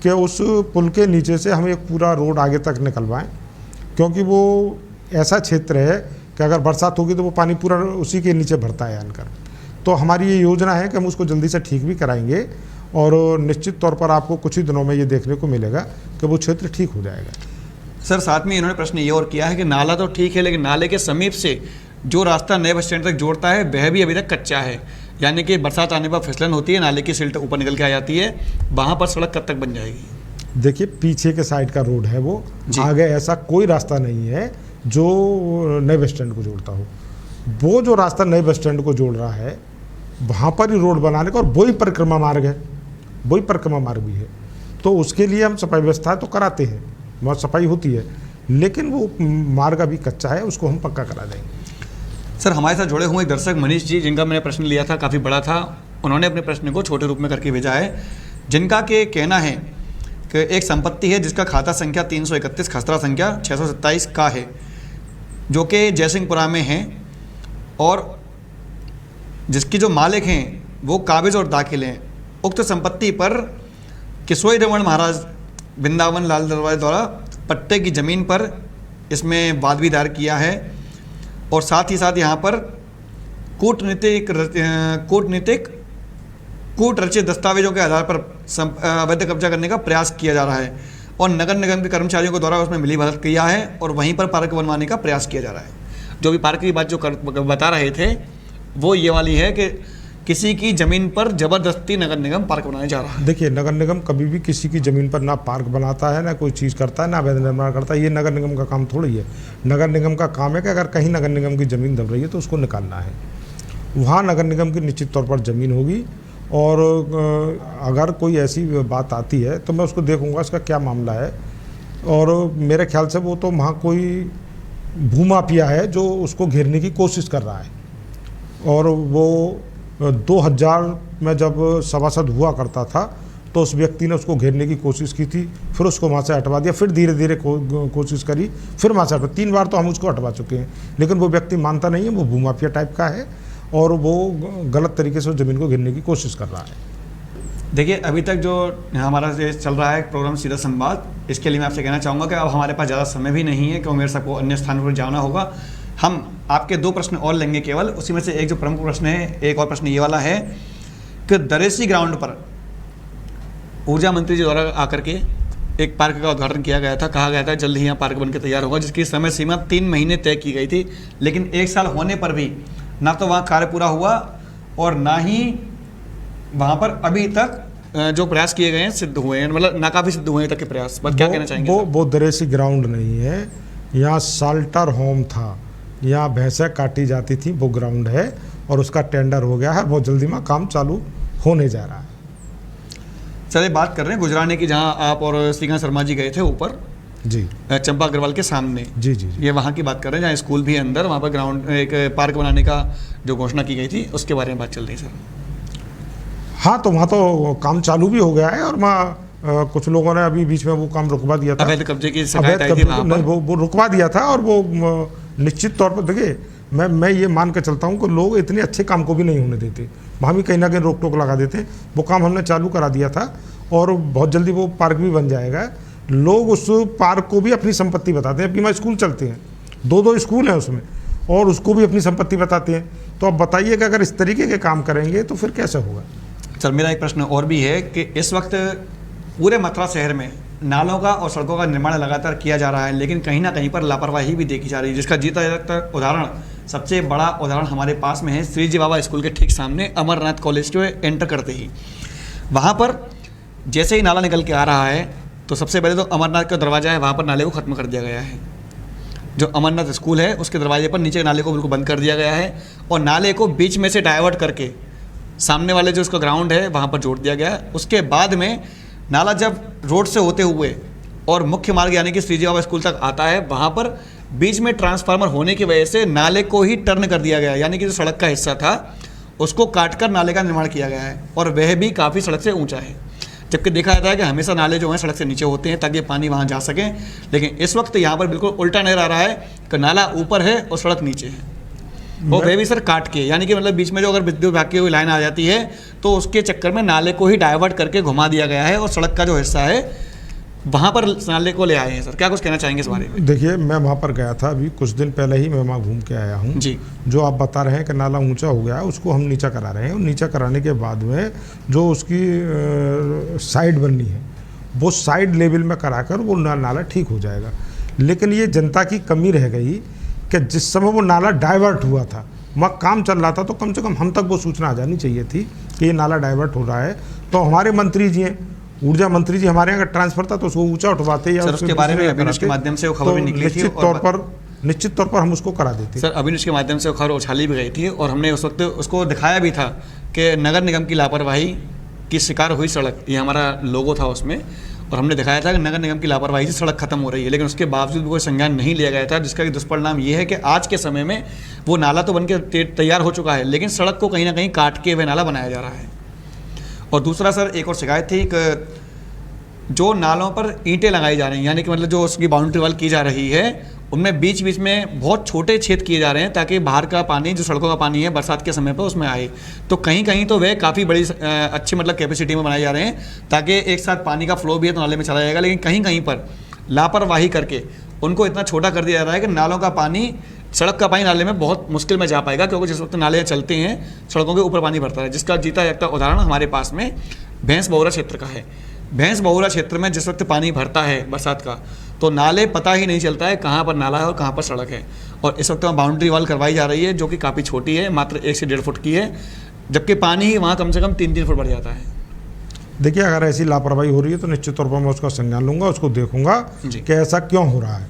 कि उस पुल के नीचे से हम एक पूरा रोड आगे तक निकलवाएं, क्योंकि वो ऐसा क्षेत्र है कि अगर बरसात होगी तो वो पानी पूरा उसी के नीचे भरता है आनकर। तो हमारी ये योजना है कि हम उसको जल्दी से ठीक भी कराएंगे और निश्चित तौर पर आपको कुछ ही दिनों में ये देखने को मिलेगा कि वो क्षेत्र ठीक हो जाएगा। सर, साथ में इन्होंने प्रश्न ये और किया है कि नाला तो ठीक है, लेकिन नाले के समीप से जो रास्ता नए बस स्टैंड तक जोड़ता है वह भी अभी तक कच्चा है, यानी कि बरसात आने पर फिसलन होती है, नाले की सिल्ट ऊपर निकल के आ जाती है। वहाँ पर सड़क कब तक बन जाएगी? देखिए, पीछे के साइड का रोड है वो, आगे ऐसा कोई रास्ता नहीं है जो नए बस स्टैंड को जोड़ता हो। वो जो रास्ता नए बस स्टैंड को जोड़ रहा है वहाँ पर ही रोड बनाने का, और वही परिक्रमा मार्ग है, वही परिक्रमा मार्ग भी है। तो उसके लिए हम सफाई व्यवस्था तो कराते हैं, वहाँ सफाई होती है, लेकिन वो मार्ग अभी कच्चा है, उसको हम पक्का करा देंगे। सर, हमारे साथ जुड़े हुए दर्शक मनीष जी, जिनका मैंने प्रश्न लिया था, काफ़ी बड़ा था, उन्होंने अपने प्रश्न को छोटे रूप में करके भेजा है, जिनका के कहना है कि एक संपत्ति है जिसका खाता संख्या 331 खसरा संख्या 627 का है, जो कि जयसिंहपुरा में है, और जिसकी जो मालिक हैं वो काबिज और दाखिल हैं। उक्त संपत्ति पर किशोरी रमन महाराज वृंदावन लाल दरबार द्वारा पट्टे की ज़मीन पर इसमें वाद भी दायर किया है, और साथ ही साथ यहाँ पर कूटरचित दस्तावेजों के आधार पर अवैध कब्जा करने का प्रयास किया जा रहा है, और नगर निगम के कर्मचारियों के द्वारा उसमें मिलीभगत किया है और वहीं पर पार्क बनवाने का प्रयास किया जा रहा है। जो भी पार्क की बात जो बता रहे थे वो ये वाली है कि किसी की ज़मीन पर ज़बरदस्ती नगर निगम पार्क बनाने जा रहा है। देखिए, नगर निगम कभी भी किसी की ज़मीन पर ना पार्क बनाता है, ना कोई चीज़ करता है, ना अवैध निर्माण करता है। ये नगर निगम का काम थोड़ी है। नगर निगम का काम है कि अगर कहीं नगर निगम की ज़मीन दब रही है तो उसको निकालना है। वहाँ नगर निगम की निश्चित तौर पर ज़मीन होगी, और अगर कोई ऐसी बात आती है तो मैं उसको देखूँगा इसका क्या मामला है, और मेरे ख्याल से वो तो वहाँ कोई भूमाफिया है जो उसको घेरने की कोशिश कर रहा है। और वो 2000 में जब सभासद हुआ करता था तो उस व्यक्ति ने उसको घेरने की कोशिश की थी, फिर उसको वहाँ से हटवा दिया, फिर धीरे धीरे कोशिश करी, फिर वहाँ से हटवा। 3 बार तो हम उसको हटवा चुके हैं, लेकिन वो व्यक्ति मानता नहीं है। वो भूमाफिया टाइप का है और वो गलत तरीके से उस ज़मीन को घेरने की कोशिश कर रहा है। देखिए, अभी तक जो हमारा चल रहा है प्रोग्राम सीधा संवाद, इसके लिए मैं आपसे कहना चाहूँगा कि अब हमारे पास ज़्यादा समय भी नहीं है, क्योंकि मेरे सबको अन्य स्थानों पर जाना होगा। हम आपके 2 प्रश्न और लेंगे केवल, उसी में से एक जो प्रमुख प्रश्न है, एक और प्रश्न ये वाला है कि दरेसी ग्राउंड पर ऊर्जा मंत्री जी द्वारा आकर के एक पार्क का उद्घाटन किया गया था। कहा गया था जल्द ही यहाँ पार्क बनकर तैयार होगा, जिसकी समय सीमा 3 महीने तय की गई थी, लेकिन 1 साल होने पर भी ना तो वहाँ कार्य पूरा हुआ और ना ही वहाँ पर अभी तक जो प्रयास किए गए हैं सिद्ध हुए हैं, मतलब नाकाफी सिद्ध हुए हैं तक के प्रयास। बस क्या कहना चाहेंगे? वो दरेसी ग्राउंड नहीं है, यहाँ साल्टर होम था, यहाँ भैंसें काटी जाती थी, वो ग्राउंड है और उसका टेंडर हो गया है, बहुत जल्दी में काम चालू होने जा रहा है। चलिए, बात कर रहे हैं गुजराने की, जहाँ आप और श्रीकांत शर्मा जी गए थे ऊपर जी, चंपा अग्रवाल के सामने। जी जी जी, ये वहाँ की बात कर रहे हैं जहाँ स्कूल भी है अंदर, वहाँ पर ग्राउंड एक पार्क बनाने का जो घोषणा की गई थी, उसके बारे में बात चल रही है सर। हाँ, तो वहाँ तो काम चालू भी हो गया है, और वहाँ कुछ लोगों ने अभी बीच में वो काम रुकवा दिया था। अवैध कब्जे की शिकायत आई थी वहाँ पर। वो रुकवा दिया था, और वो निश्चित तौर पर देखिए, मैं ये मान के चलता हूँ कि लोग इतने अच्छे काम को भी नहीं होने देते, वहाँ भी कहीं ना कहीं रोक टोक लगा देते हैं। वो काम हमने चालू करा दिया था और बहुत जल्दी वो पार्क भी बन जाएगा। लोग उस पार्क को भी अपनी संपत्ति बताते हैं। अभी वहाँ स्कूल चलते हैं, 2 स्कूल हैं उसमें, और उसको भी अपनी संपत्ति बताते हैं। तो अब बताइए कि अगर इस तरीके के काम करेंगे तो फिर कैसे होगा? सर, मेरा एक प्रश्न और भी है कि इस वक्त पूरे मथुरा शहर में नालों का और सड़कों का निर्माण लगातार किया जा रहा है, लेकिन कहीं ना कहीं पर लापरवाही भी देखी जा रही है, जिसका जीता जागता उदाहरण, सबसे बड़ा उदाहरण हमारे पास में है श्री जी बाबा स्कूल के ठीक सामने अमरनाथ कॉलेज के एंटर करते ही। वहाँ पर जैसे ही नाला निकल के आ रहा है तो सबसे पहले तो अमरनाथ का दरवाज़ा है, वहाँ पर नाले को ख़त्म कर दिया गया है। जो अमरनाथ स्कूल है उसके दरवाजे पर नीचे नाले को बिल्कुल बंद कर दिया गया है और नाले को बीच में से डाइवर्ट करके सामने वाले जो उसका ग्राउंड है वहाँ पर जोड़ दिया गया है। उसके बाद में नाला जब रोड से होते हुए और मुख्य मार्ग यानी कि श्रीजी बाबा स्कूल तक आता है, वहाँ पर बीच में ट्रांसफार्मर होने की वजह से नाले को ही टर्न कर दिया गया है, यानी कि जो सड़क का हिस्सा था उसको काटकर नाले का निर्माण किया गया है और वह भी काफ़ी सड़क से ऊंचा है। जबकि देखा जाता है कि हमेशा नाले जो हैं सड़क से नीचे होते हैं ताकि पानी वहाँ जा सके, लेकिन इस वक्त यहाँ पर बिल्कुल उल्टा नज़र आ रहा है कि नाला ऊपर है और सड़क नीचे है, और वह भी सर काट के, यानी कि मतलब बीच में जो अगर विद्युत विभाग की कोई लाइन आ जाती है तो उसके चक्कर में नाले को ही डाइवर्ट करके घुमा दिया गया है और सड़क का जो हिस्सा है वहाँ पर नाले को ले आए हैं। सर क्या कुछ कहना चाहेंगे इस बारे में? देखिए, मैं वहाँ पर गया था अभी कुछ दिन पहले ही, मैं वहाँ घूम के आया हूँ जी। जो आप बता रहे हैं कि नाला ऊंचा हो गया है, उसको हम नीचा करा रहे हैं और नीचा कराने के बाद में जो उसकी साइड बननी है वो साइड लेवल में कराकर वो नाला ठीक हो जाएगा। लेकिन ये जनता की कमी रह गई कि जिस समय वो नाला डाइवर्ट हुआ था, वहाँ काम चल रहा था, तो कम से कम हम तक वो सूचना आ जानी चाहिए थी कि ये नाला डाइवर्ट हो रहा है। तो हमारे मंत्री जी हैं, ऊर्जा मंत्री जी, हमारे यहाँ अगर ट्रांसफर था तो उसको ऊंचा उठवाते या उसके बारे में अभिनव के माध्यम से वो खबर भी निकली थी, निश्चित तौर पर हम उसको करा देते। सर अभिनव के माध्यम से वो खबर उछाली भी गई थी और हमने उस वक्त उसको दिखाया भी था कि नगर निगम की लापरवाही की शिकार हुई सड़क, ये हमारा लोगो था उसमें, और हमने दिखाया था कि नगर निगम की लापरवाही से सड़क खत्म हो रही है, लेकिन उसके बावजूद भी कोई संज्ञान नहीं लिया गया था, जिसका कि दुष्परिणाम ये है कि आज के समय में वो नाला तो बनके तैयार हो चुका है, लेकिन सड़क को कहीं ना कहीं काट के वह नाला बनाया जा रहा है। और दूसरा सर एक और शिकायत थी कि जो नालों पर ईंटें लगाई जा रही हैं, यानी कि मतलब जो उसकी बाउंड्री वाल की जा रही है, उनमें बीच बीच में बहुत छोटे छेद किए जा रहे हैं ताकि बाहर का पानी, जो सड़कों का पानी है बरसात के समय पर उसमें आए। तो कहीं कहीं तो वे काफ़ी बड़ी अच्छी मतलब कैपेसिटी में बनाए जा रहे हैं ताकि एक साथ पानी का फ्लो भी है तो नाले में चला जाएगा, लेकिन कहीं कहीं पर लापरवाही करके उनको इतना छोटा कर दिया जा रहा है कि नालों का पानी, सड़क का पानी नाले में बहुत मुश्किल में जा पाएगा, क्योंकि जिस वक्त नाले चलते हैं सड़कों के ऊपर पानी भरता है, जिसका जीता जागता उदाहरण हमारे पास में भैंस बहुरा क्षेत्र का है। भैंस बहुरा क्षेत्र में जिस वक्त पानी भरता है बरसात का, तो नाले पता ही नहीं चलता है कहाँ पर नाला है और कहाँ पर सड़क है। और इस वक्त बाउंड्री वॉल करवाई जा रही है जो कि काफ़ी छोटी है, मात्र 1 से 1.5 फुट की है, जबकि पानी ही वहाँ कम से कम 3-3 फुट बढ़ जाता है। देखिए, अगर ऐसी लापरवाही हो रही है तो निश्चित तौर पर मैं उसका संज्ञान लूँगा, उसको देखूंगा कि ऐसा क्यों हो रहा है,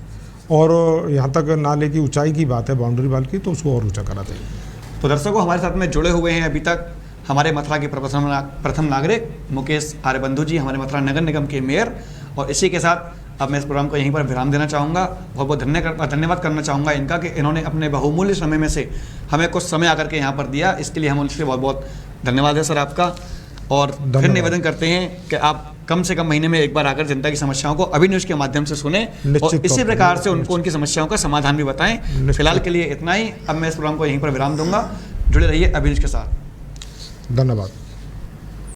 और यहाँ तक नाले की ऊंचाई की बात है बाउंड्री वॉल की, तो उसको और ऊँचा करा देंगे। तो दर्शकों, हमारे साथ में जुड़े हुए हैं अभी तक हमारे मथुरा के प्रथम नागरिक मुकेश आर्यबंधु जी, हमारे मथुरा नगर निगम के मेयर, और इसी के साथ अब मैं इस प्रोग्राम को यहीं पर विराम देना चाहूँगा। बहुत बहुत धन्यवाद करना चाहूँगा इनका कि इन्होंने अपने बहुमूल्य समय में से हमें कुछ समय आकर के यहाँ पर दिया, इसके लिए हम उनसे बहुत बहुत धन्यवाद है सर आपका। और फिर निवेदन करते हैं कि आप कम से कम महीने में एक बार आकर जनता की समस्याओं को अभी न्यूज़ के माध्यम से सुने और इसी प्रकार से उनको उनकी समस्याओं का समाधान भी बताएं। फिलहाल के लिए इतना ही, अब मैं इस प्रोग्राम को यहीं पर विराम दूंगा। जुड़े रहिए अभी न्यूज़ के साथ। धन्यवाद।